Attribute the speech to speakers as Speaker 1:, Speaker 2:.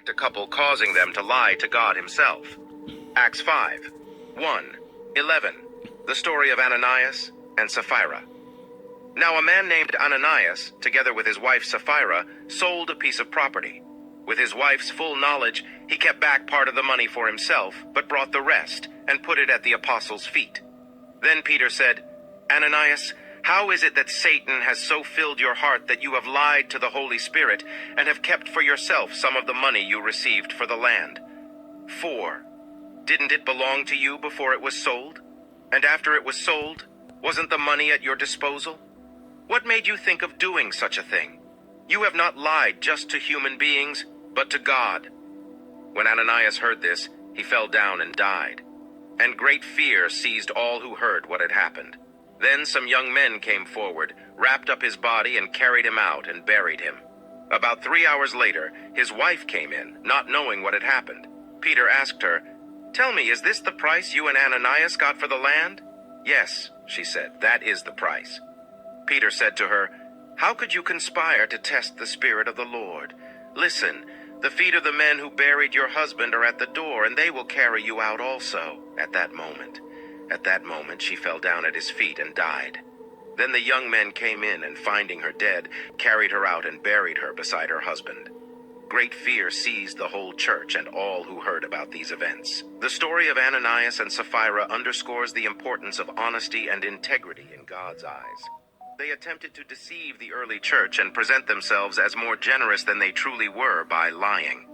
Speaker 1: A couple causing them to lie to God himself. Acts 5, 1, 11. The story of Ananias and Sapphira. Now a man named Ananias, together with his wife Sapphira, sold a piece of property. With his wife's full knowledge, he kept back part of the money for himself, but brought the rest and put it at the apostles' feet. Then Peter said, Ananias, how is it that Satan has so filled your heart that you have lied to the Holy Spirit and have kept for yourself some of the money you received for the land? 4. Didn't it belong to you before it was sold? And after it was sold, wasn't the money at your disposal? What made you think of doing such a thing? You have not lied just to human beings, but to God. When Ananias heard this, he fell down and died. And great fear seized all who heard what had happened. Then some young men came forward, wrapped up his body and carried him out and buried him. About 3 hours later, his wife came in, not knowing what had happened. Peter asked her, Tell me, is this the price you and Ananias got for the land? Yes, she said, that is the price. Peter said to her, How could you conspire to test the Spirit of the Lord? Listen, the feet of the men who buried your husband are at the door, and they will carry you out also. At that moment, she fell down at his feet and died. Then the young men came in, and finding her dead, carried her out and buried her beside her husband. Great fear seized the whole church and all who heard about these events. The story of Ananias and Sapphira underscores the importance of honesty and integrity in God's eyes. They attempted to deceive the early church and present themselves as more generous than they truly were by lying.